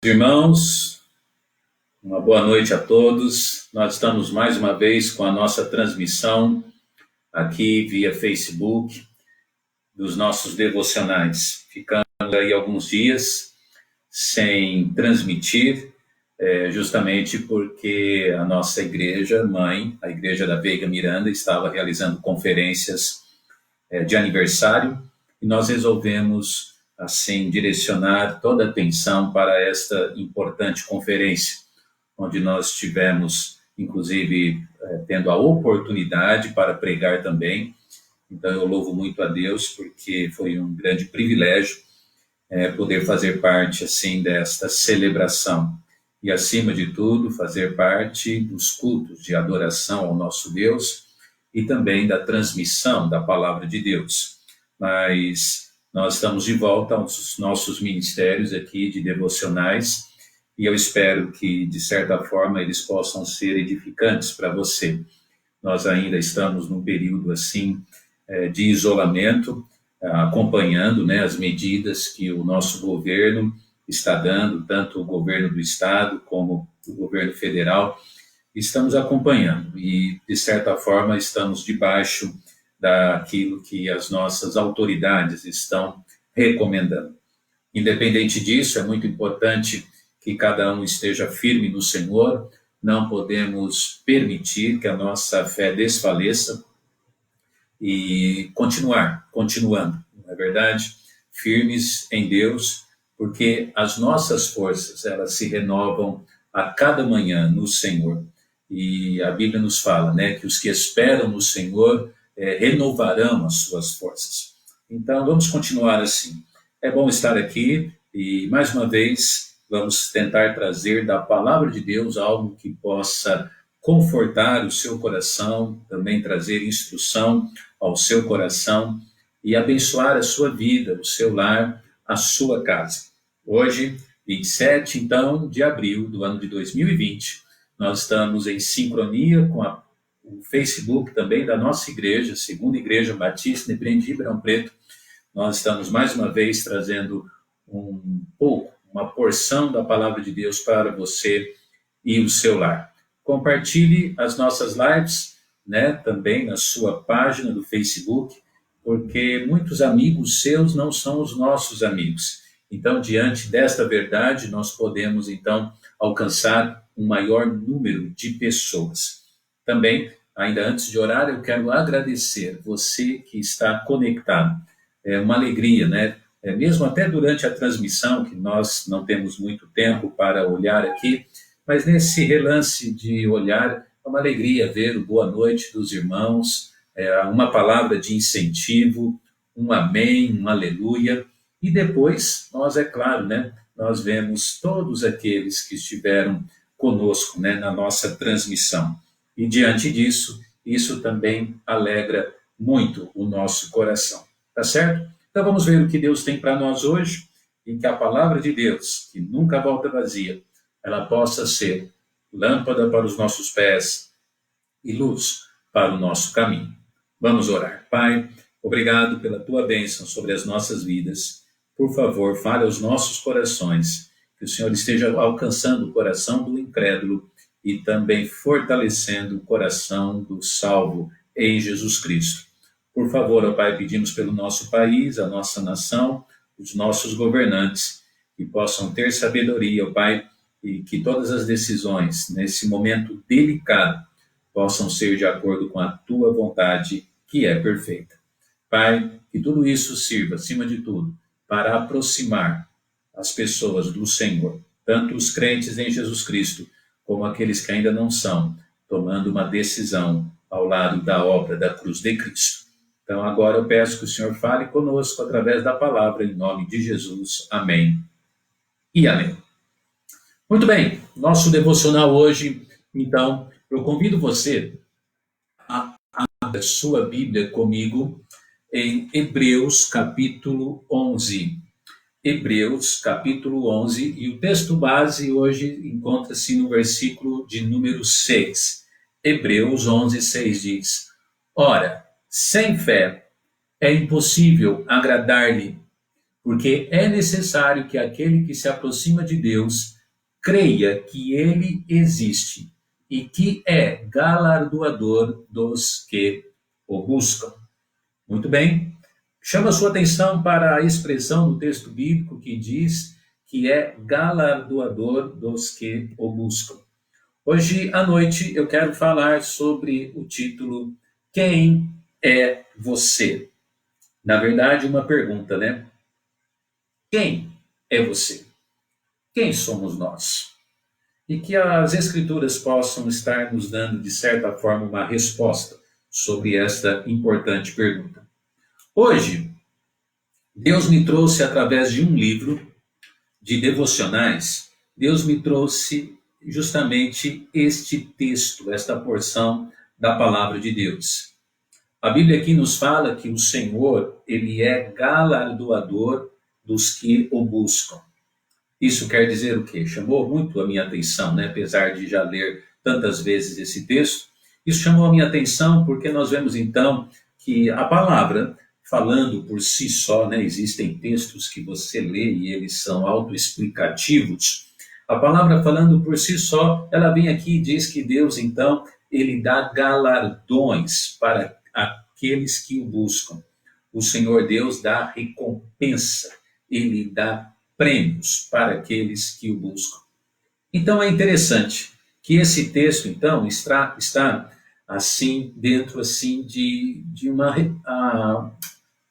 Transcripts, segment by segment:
Irmãos, uma boa noite a todos. Nós estamos mais uma vez com a nossa transmissão aqui via Facebook dos nossos devocionais. Ficamos aí alguns dias sem transmitir, justamente porque a nossa igreja mãe, a Igreja da Veiga Miranda, estava realizando conferências de aniversário e nós resolvemos assim direcionar toda a atenção para esta importante conferência, onde nós tivemos, inclusive, tendo a oportunidade para pregar também. Então eu louvo muito a Deus, porque foi um grande privilégio poder fazer parte assim desta celebração e, acima de tudo, fazer parte dos cultos de adoração ao nosso Deus e também da transmissão da palavra de Deus. Mas nós estamos de volta aos nossos ministérios aqui de devocionais e eu espero que, de certa forma, eles possam ser edificantes para você. Nós ainda estamos num período assim de isolamento, acompanhando, né, as medidas que o nosso governo está dando, tanto o governo do estado como o governo federal. Estamos acompanhando e, de certa forma, estamos debaixo daquilo que as nossas autoridades estão recomendando. Independente disso, é muito importante que cada um esteja firme no Senhor. Não podemos permitir que a nossa fé desfaleça e continuando, não é verdade? Firmes em Deus, porque as nossas forças, elas se renovam a cada manhã no Senhor. E a Bíblia nos fala, né, que os que esperam no Senhor renovarão as suas forças. Então, vamos continuar assim. É bom estar aqui e, mais uma vez, vamos tentar trazer da palavra de Deus algo que possa confortar o seu coração, também trazer instrução ao seu coração e abençoar a sua vida, o seu lar, a sua casa. Hoje, 27, então, de abril do ano de 2020, nós estamos em sincronia com o Facebook também da nossa igreja, Segunda Igreja Batista Nebrém de Ribeirão Preto. Nós estamos mais uma vez trazendo uma porção da palavra de Deus para você e o seu lar. Compartilhe as nossas lives, né, também na sua página do Facebook, porque muitos amigos seus não são os nossos amigos. Então, diante desta verdade, nós podemos, então, alcançar um maior número de pessoas. Também, ainda antes de orar, eu quero agradecer você que está conectado. É uma alegria, né? Mesmo até durante a transmissão, que nós não temos muito tempo para olhar aqui, mas nesse relance de olhar, é uma alegria ver o boa noite dos irmãos, uma palavra de incentivo, um amém, um aleluia. E depois, nós, é claro, né, nós vemos todos aqueles que estiveram conosco, né, na nossa transmissão. E diante disso, isso também alegra muito o nosso coração. Tá certo? Então vamos ver o que Deus tem para nós hoje, e que a palavra de Deus, que nunca volta vazia, ela possa ser lâmpada para os nossos pés e luz para o nosso caminho. Vamos orar. Pai, obrigado pela tua bênção sobre as nossas vidas. Por favor, fale aos nossos corações, que o Senhor esteja alcançando o coração do incrédulo e também fortalecendo o coração do salvo em Jesus Cristo. Por favor, ó Pai, pedimos pelo nosso país, a nossa nação, os nossos governantes, que possam ter sabedoria, ó Pai, e que todas as decisões, nesse momento delicado, possam ser de acordo com a tua vontade, que é perfeita. Pai, que tudo isso sirva, acima de tudo, para aproximar as pessoas do Senhor, tanto os crentes em Jesus Cristo, como aqueles que ainda não são, tomando uma decisão ao lado da obra da cruz de Cristo. Então, agora eu peço que o Senhor fale conosco através da palavra, em nome de Jesus. Amém e amém. Muito bem, nosso devocional hoje, então, eu convido você a abrir sua Bíblia comigo em Hebreus capítulo 11. Hebreus capítulo 11, e o texto base hoje encontra-se no versículo de número 6. Hebreus 11, 6 diz: Ora, sem fé é impossível agradar-lhe, porque é necessário que aquele que se aproxima de Deus creia que ele existe e que é galardoador dos que o buscam. Muito bem. Chama a sua atenção para a expressão no texto bíblico que diz que é galardoador dos que o buscam. Hoje à noite eu quero falar sobre o título Quem é você? Na verdade, uma pergunta, né? Quem é você? Quem somos nós? E que as Escrituras possam estar nos dando, de certa forma, uma resposta sobre esta importante pergunta. Hoje, Deus me trouxe, através de um livro de devocionais, Deus me trouxe justamente este texto, esta porção da palavra de Deus. A Bíblia aqui nos fala que o Senhor, ele é galardoador dos que o buscam. Isso quer dizer o quê? Chamou muito a minha atenção, né? Apesar de já ler tantas vezes esse texto, isso chamou a minha atenção porque nós vemos então que a palavra, falando por si só, né? Existem textos que você lê e eles são autoexplicativos. A palavra falando por si só, ela vem aqui e diz que Deus então, ele dá galardões para aqueles que o buscam. O Senhor Deus dá recompensa, ele dá prêmios para aqueles que o buscam. Então é interessante que esse texto, então, está assim, dentro assim, de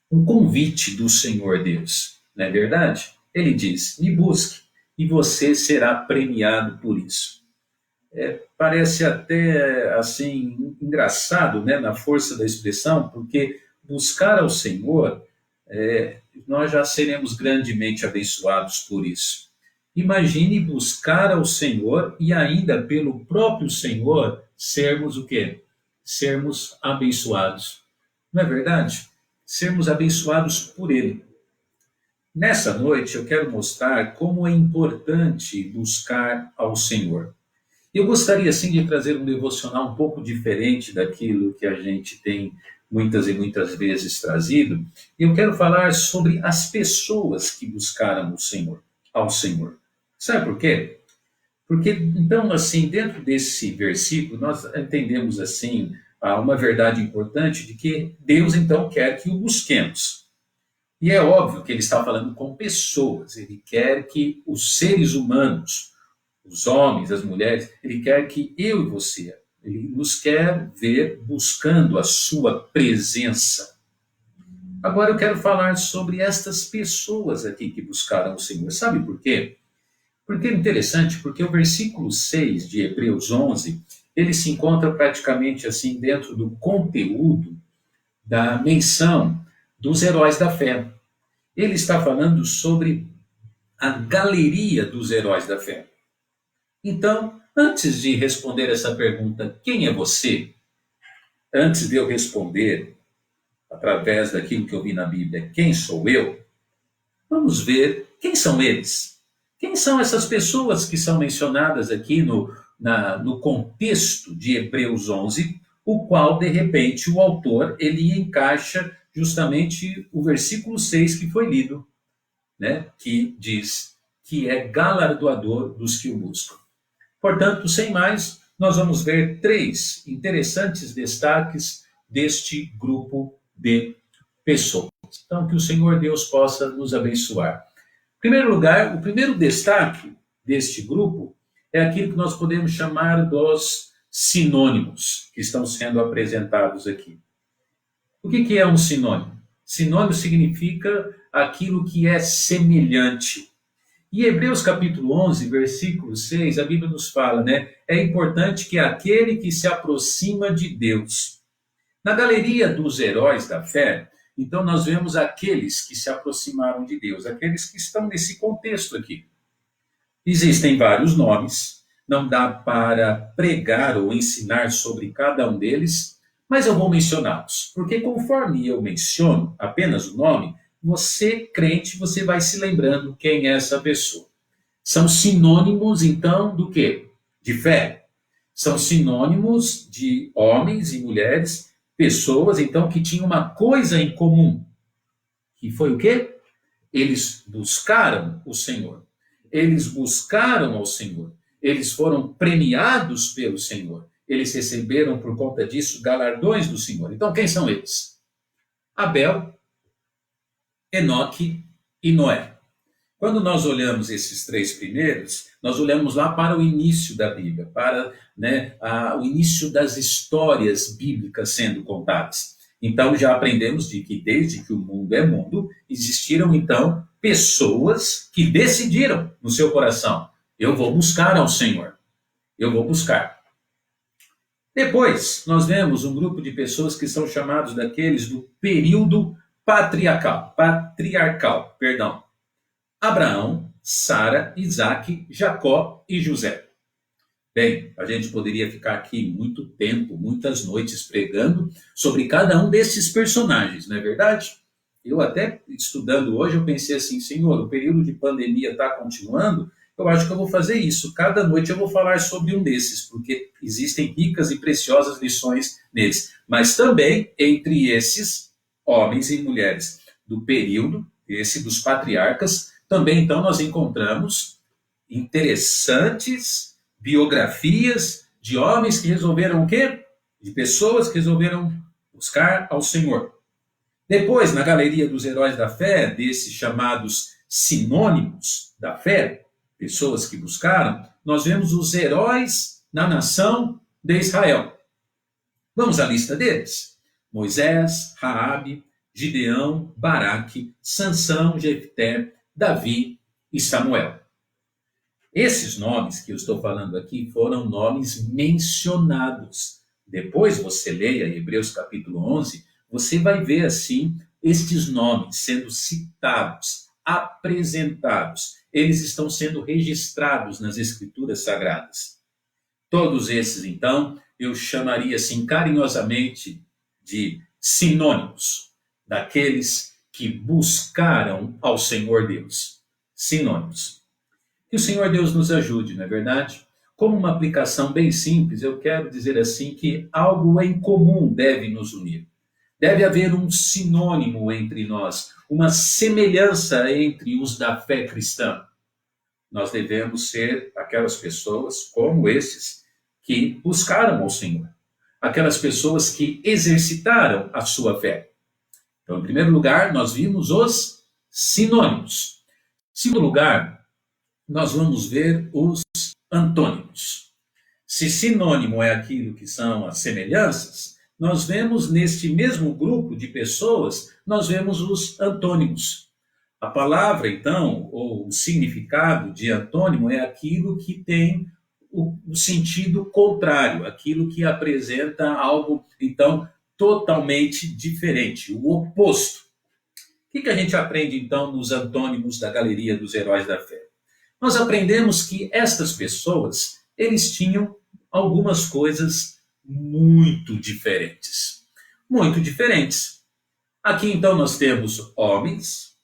um convite do Senhor Deus. Não é verdade? Ele diz, me busque e você será premiado por isso. Parece até assim engraçado, né, na força da expressão, porque buscar ao Senhor, nós já seremos grandemente abençoados por isso. Imagine buscar ao Senhor e ainda pelo próprio Senhor sermos o quê? Sermos abençoados. Não é verdade? Sermos abençoados por Ele. Nessa noite eu quero mostrar como é importante buscar ao Senhor. Eu gostaria, sim, de trazer um devocional um pouco diferente daquilo que a gente tem muitas e muitas vezes trazido. Eu quero falar sobre as pessoas que buscaram o Senhor, ao Senhor. Sabe por quê? Porque, então, assim, dentro desse versículo, nós entendemos, assim, uma verdade importante de que Deus, então, quer que o busquemos. E é óbvio que ele está falando com pessoas, ele quer que os seres humanos, os homens, as mulheres, ele quer que eu e você, ele nos quer ver buscando a sua presença. Agora eu quero falar sobre estas pessoas aqui que buscaram o Senhor. Sabe por quê? Porque é interessante, porque o versículo 6 de Hebreus 11, ele se encontra praticamente assim dentro do conteúdo da menção dos heróis da fé. Ele está falando sobre a galeria dos heróis da fé. Então, antes de responder essa pergunta, quem é você? Antes de eu responder, através daquilo que eu vi na Bíblia, quem sou eu? Vamos ver quem são eles. Quem são essas pessoas que são mencionadas aqui no contexto de Hebreus 11, o qual, de repente, o autor ele encaixa justamente o versículo 6 que foi lido, né? Que diz que é galardoador dos que o buscam. Portanto, sem mais, nós vamos ver 3 interessantes destaques deste grupo de pessoas. Então, que o Senhor Deus possa nos abençoar. Em primeiro lugar, o primeiro destaque deste grupo é aquilo que nós podemos chamar dos sinônimos que estão sendo apresentados aqui. O que é um sinônimo? Sinônimo significa aquilo que é semelhante. E Hebreus capítulo 11, versículo 6, a Bíblia nos fala, né? É importante que aquele que se aproxima de Deus. Na galeria dos heróis da fé, então nós vemos aqueles que se aproximaram de Deus, aqueles que estão nesse contexto aqui. Existem vários nomes, não dá para pregar ou ensinar sobre cada um deles, mas eu vou mencioná-los, porque conforme eu menciono apenas o nome, você, crente, você vai se lembrando quem é essa pessoa. São sinônimos, então, do quê? De fé. São sinônimos de homens e mulheres, pessoas, então, que tinham uma coisa em comum. Que foi o quê? Eles buscaram o Senhor. Eles buscaram ao Senhor. Eles foram premiados pelo Senhor. Eles receberam, por conta disso, galardões do Senhor. Então, quem são eles? Abel, Enoque e Noé. Quando nós olhamos esses três primeiros, nós olhamos lá para o início da Bíblia, para o início das histórias bíblicas sendo contadas. Então, já aprendemos de que desde que o mundo é mundo, existiram, então, pessoas que decidiram no seu coração: eu vou buscar ao Senhor, eu vou buscar. Depois, nós vemos um grupo de pessoas que são chamados daqueles do período patriarcal. Abraão, Sara, Isaque, Jacó e José. Bem, a gente poderia ficar aqui muito tempo, muitas noites pregando sobre cada um desses personagens, não é verdade? Eu até, estudando hoje, eu pensei assim: Senhor, o período de pandemia está continuando, eu acho que eu vou fazer isso. Cada noite eu vou falar sobre um desses, porque existem ricas e preciosas lições neles. Mas também, entre esses homens e mulheres do período, esse dos patriarcas, também, então, nós encontramos interessantes biografias de homens que resolveram o quê? De pessoas que resolveram buscar ao Senhor. Depois, na galeria dos heróis da fé, desses chamados sinônimos da fé, pessoas que buscaram, nós vemos os heróis na nação de Israel. Vamos à lista deles: Moisés, Raabe, Gideão, Baraque, Sansão, Jefté, Davi e Samuel. Esses nomes que eu estou falando aqui foram nomes mencionados. Depois você leia Hebreus capítulo 11, você vai ver assim estes nomes sendo citados, apresentados. Eles estão sendo registrados nas Escrituras Sagradas. Todos esses, então, eu chamaria assim carinhosamente de sinônimos daqueles que buscaram ao Senhor Deus. Sinônimos. Que o Senhor Deus nos ajude, não é verdade? Como uma aplicação bem simples, eu quero dizer assim que algo em comum deve nos unir. Deve haver um sinônimo entre nós, uma semelhança entre os da fé cristã. Nós devemos ser aquelas pessoas como esses que buscaram ao Senhor. Aquelas pessoas que exercitaram a sua fé. Então, em primeiro lugar, nós vimos os sinônimos. Em segundo lugar, nós vamos ver os antônimos. Se sinônimo é aquilo que são as semelhanças, nós vemos neste mesmo grupo de pessoas, nós vemos os antônimos. A palavra, então, ou o significado de antônimo é aquilo que tem o sentido contrário, aquilo que apresenta algo, então, totalmente diferente, o oposto. O que a gente aprende, então, nos antônimos da galeria dos heróis da fé? Nós aprendemos que estas pessoas, eles tinham algumas coisas muito diferentes. Muito diferentes. Aqui, então, nós temos homens,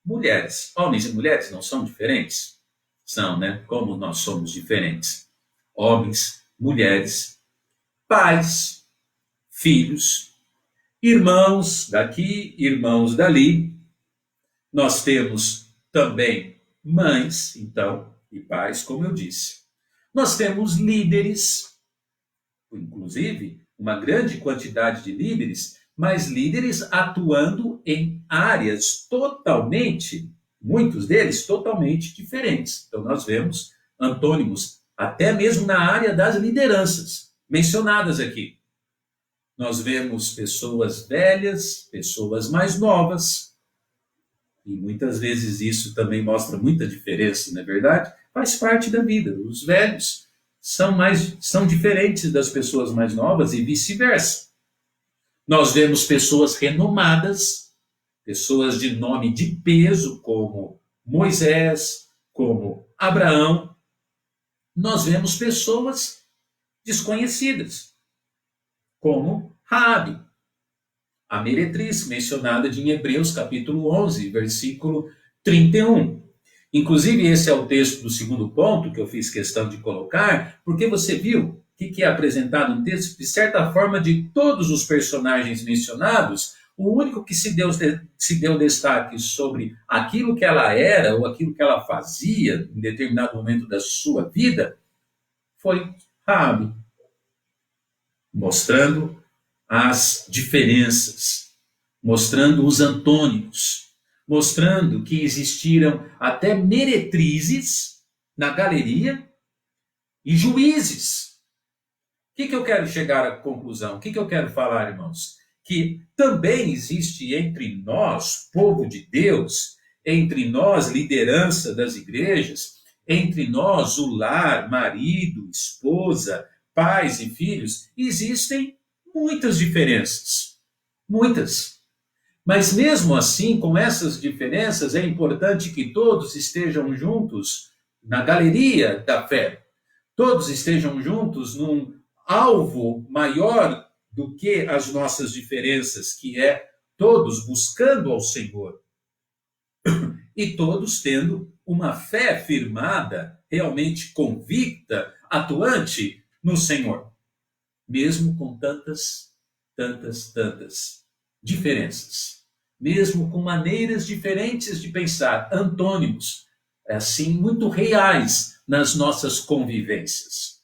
mulheres. Homens e mulheres não são diferentes? São, né? Como nós somos diferentes. Homens, mulheres, pais, filhos, irmãos daqui, irmãos dali. Nós temos também mães, então, e pais, como eu disse. Nós temos líderes, inclusive uma grande quantidade de líderes, mas líderes atuando em áreas totalmente, muitos deles totalmente diferentes. Então nós vemos antônimos até mesmo na área das lideranças, mencionadas aqui. Nós vemos pessoas velhas, pessoas mais novas, e muitas vezes isso também mostra muita diferença, não é verdade? Faz parte da vida. Os velhos são diferentes das pessoas mais novas e vice-versa. Nós vemos pessoas renomadas, pessoas de nome de peso, como Moisés, como Abraão. Nós vemos pessoas desconhecidas, como Raabe, a meretriz mencionada em Hebreus capítulo 11, versículo 31. Inclusive, esse é o texto do segundo ponto que eu fiz questão de colocar, porque você viu o que é apresentado no texto, de certa forma, de todos os personagens mencionados, O único que se deu destaque sobre aquilo que ela era ou aquilo que ela fazia em determinado momento da sua vida foi Raabe, mostrando as diferenças, mostrando os antônimos, mostrando que existiram até meretrizes na galeria e juízes. O que eu quero chegar à conclusão? O que eu quero falar, irmãos? Que também existe entre nós, povo de Deus, entre nós, liderança das igrejas, entre nós, o lar, marido, esposa, pais e filhos, existem muitas diferenças. Muitas. Mas mesmo assim, com essas diferenças, é importante que todos estejam juntos na galeria da fé. Todos estejam juntos num alvo maior do que as nossas diferenças, que é todos buscando ao Senhor. E todos tendo uma fé firmada, realmente convicta, atuante no Senhor. Mesmo com tantas diferenças. Mesmo com maneiras diferentes de pensar, antônimos, assim, muito reais nas nossas convivências.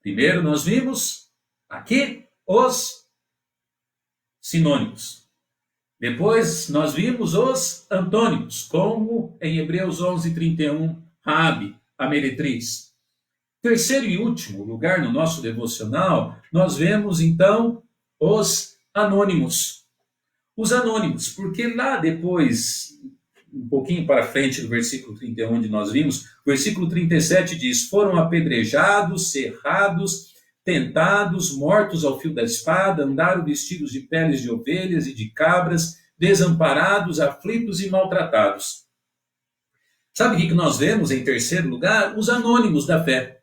Primeiro, nós vimos aqui os sinônimos. Depois, nós vimos os antônimos, como em Hebreus 11:31, Raabe, a meretriz. Terceiro e último lugar no nosso devocional, nós vemos, então, os anônimos. Os anônimos, porque lá depois, um pouquinho para frente do versículo 31, onde nós vimos, o versículo 37 diz: foram apedrejados, cerrados, tentados, mortos ao fio da espada, andaram vestidos de peles de ovelhas e de cabras, desamparados, aflitos e maltratados. Sabe o que nós vemos em terceiro lugar? Os anônimos da fé.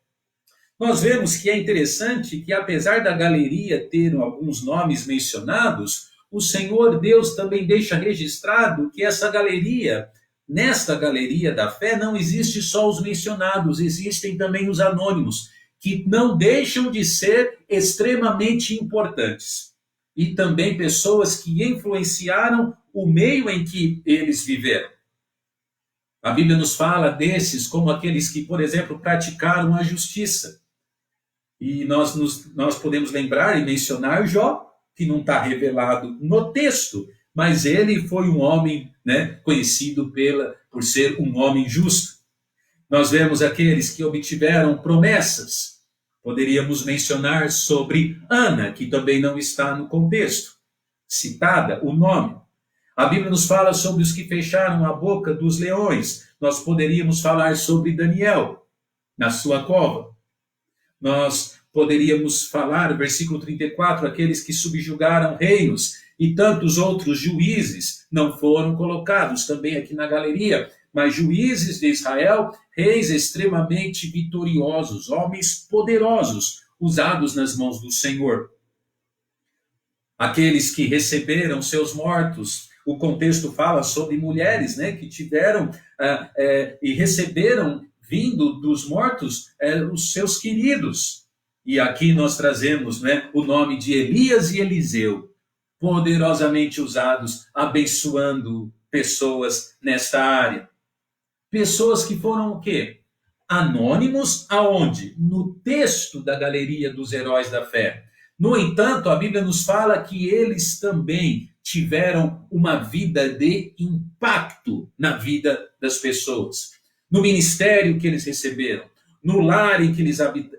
Nós vemos que é interessante que, apesar da galeria ter alguns nomes mencionados, o Senhor Deus também deixa registrado que essa galeria, nesta galeria da fé, não existe só os mencionados, existem também os anônimos, que não deixam de ser extremamente importantes. E também pessoas que influenciaram o meio em que eles viveram. A Bíblia nos fala desses como aqueles que, por exemplo, praticaram a justiça. E nós podemos lembrar e mencionar Jó, que não está revelado no texto, mas ele foi um homem, conhecido por ser um homem justo. Nós vemos aqueles que obtiveram promessas. Poderíamos mencionar sobre Ana, que também não está no contexto, citada o nome. A Bíblia nos fala sobre os que fecharam a boca dos leões. Nós poderíamos falar sobre Daniel, na sua cova. Nós poderíamos falar, versículo 34, aqueles que subjugaram reinos e tantos outros juízes não foram colocados também aqui na galeria, mas juízes de Israel, reis extremamente vitoriosos, homens poderosos, usados nas mãos do Senhor. Aqueles que receberam seus mortos, o contexto fala sobre mulheres, que tiveram e receberam, vindo dos mortos, os seus queridos. E aqui nós trazemos o nome de Elias e Eliseu, poderosamente usados, abençoando pessoas nesta área. Pessoas que foram o quê? Anônimos aonde? No texto da galeria dos heróis da fé. No entanto, a Bíblia nos fala que eles também tiveram uma vida de impacto na vida das pessoas. No ministério que eles receberam, no lar em que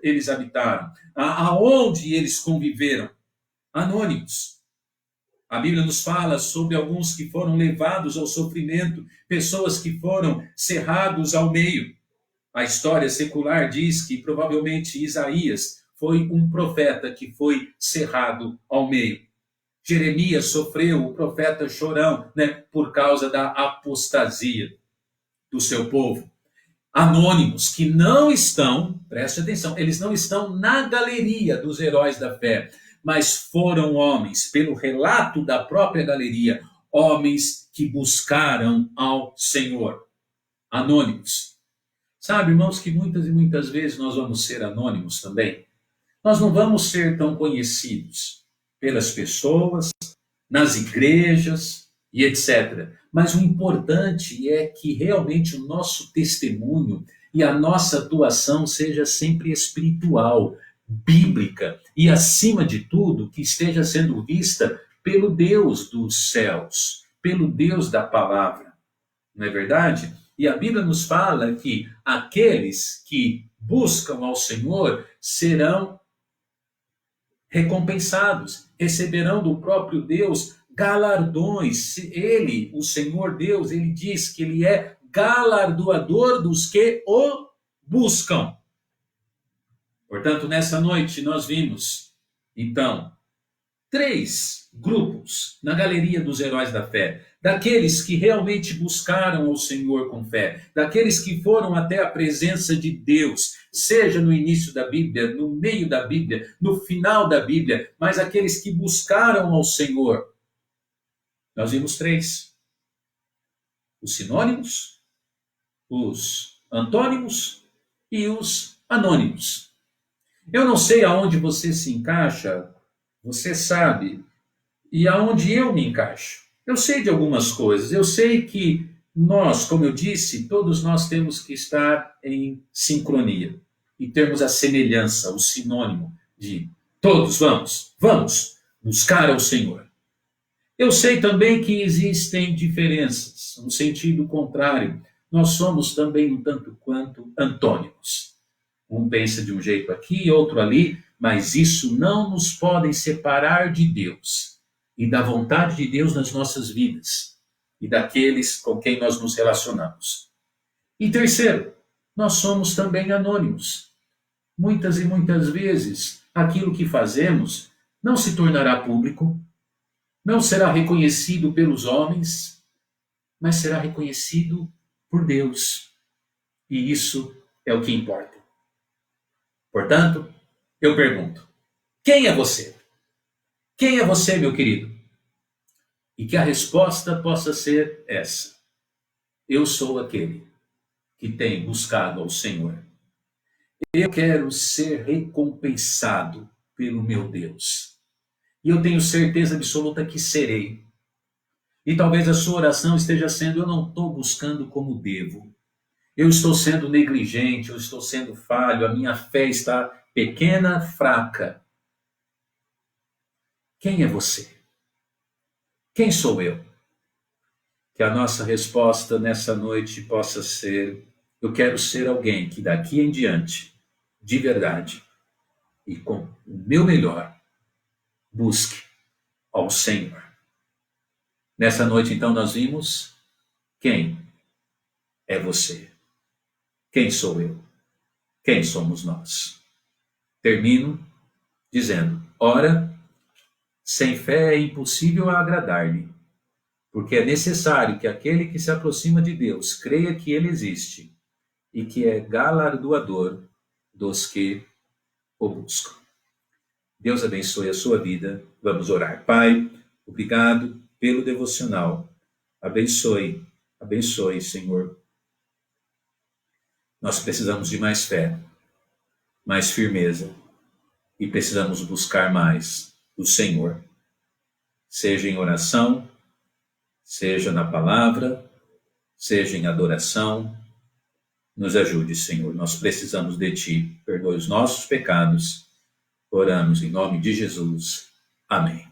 eles habitaram, aonde eles conviveram. Anônimos. A Bíblia nos fala sobre alguns que foram levados ao sofrimento, pessoas que foram cerrados ao meio. A história secular diz que provavelmente Isaías foi um profeta que foi cerrado ao meio. Jeremias sofreu, o profeta chorão, por causa da apostasia do seu povo. Anônimos que não estão, preste atenção, eles não estão na galeria dos heróis da fé, mas foram homens, pelo relato da própria galeria, homens que buscaram ao Senhor. Anônimos. Sabe, irmãos, que muitas e muitas vezes nós vamos ser anônimos também. Nós não vamos ser tão conhecidos pelas pessoas, nas igrejas e etc. Mas o importante é que realmente o nosso testemunho e a nossa atuação seja sempre espiritual, bíblica e, acima de tudo, que esteja sendo vista pelo Deus dos céus, pelo Deus da palavra. Não é verdade? E a Bíblia nos fala que aqueles que buscam ao Senhor serão recompensados, receberão do próprio Deus galardões. Ele, o Senhor Deus, ele diz que ele é galardoador dos que o buscam. Portanto, nessa noite nós vimos, então, 3 grupos na galeria dos heróis da fé. Daqueles que realmente buscaram o Senhor com fé, daqueles que foram até a presença de Deus, seja no início da Bíblia, no meio da Bíblia, no final da Bíblia, mas aqueles que buscaram ao Senhor. Nós vimos 3. Os sinônimos, os antônimos e os anônimos. Eu não sei aonde você se encaixa, você sabe, e aonde eu me encaixo. Eu sei de algumas coisas, eu sei que nós, como eu disse, todos nós temos que estar em sincronia e termos a semelhança, o sinônimo de todos vamos buscar ao Senhor. Eu sei também que existem diferenças, no sentido contrário. Nós somos também um tanto quanto antônimos. Um pensa de um jeito aqui, outro ali, mas isso não nos pode separar de Deus e da vontade de Deus nas nossas vidas e daqueles com quem nós nos relacionamos. E terceiro, nós somos também anônimos. Muitas e muitas vezes, aquilo que fazemos não se tornará público, não será reconhecido pelos homens, mas será reconhecido por Deus. E isso é o que importa. Portanto, eu pergunto, quem é você? Quem é você, meu querido? E que a resposta possa ser essa. Eu sou aquele que tem buscado ao Senhor. Eu quero ser recompensado pelo meu Deus. E eu tenho certeza absoluta que serei. E talvez a sua oração esteja sendo, eu não estou buscando como devo. Eu estou sendo negligente, eu estou sendo falho, a minha fé está pequena, fraca. Quem é você? Quem sou eu? Que a nossa resposta nessa noite possa ser: eu quero ser alguém que daqui em diante, de verdade, e com o meu melhor, busque ao Senhor. Nessa noite, então, nós vimos quem é você. Quem sou eu? Quem somos nós? Termino dizendo: ora, sem fé é impossível agradar-lhe, porque é necessário que aquele que se aproxima de Deus creia que ele existe e que é galardoador dos que o buscam. Deus abençoe a sua vida. Vamos orar. Pai, obrigado pelo devocional. Abençoe, abençoe, Senhor. Nós precisamos de mais fé, mais firmeza e precisamos buscar mais o Senhor, seja em oração, seja na palavra, seja em adoração. Nos ajude, Senhor. Nós precisamos de Ti. Perdoe os nossos pecados. Oramos em nome de Jesus. Amém.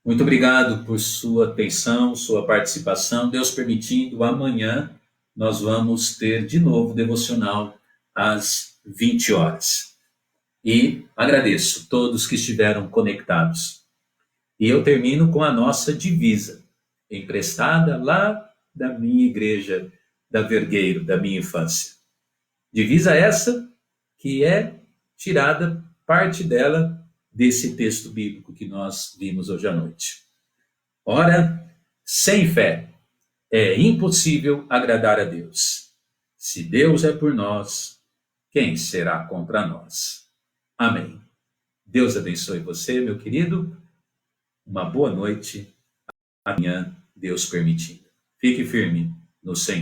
Muito obrigado por sua atenção, sua participação. Deus permitindo, amanhã nós vamos ter de novo devocional às 20 horas. E agradeço todos que estiveram conectados. E eu termino com a nossa divisa, emprestada lá da minha igreja, da Vergueiro, da minha infância. Divisa essa que é tirada, parte dela, desse texto bíblico que nós vimos hoje à noite. Ora, sem fé é impossível agradar a Deus. Se Deus é por nós, quem será contra nós? Amém. Deus abençoe você, meu querido. Uma boa noite. Amanhã, Deus permitindo. Fique firme no Senhor.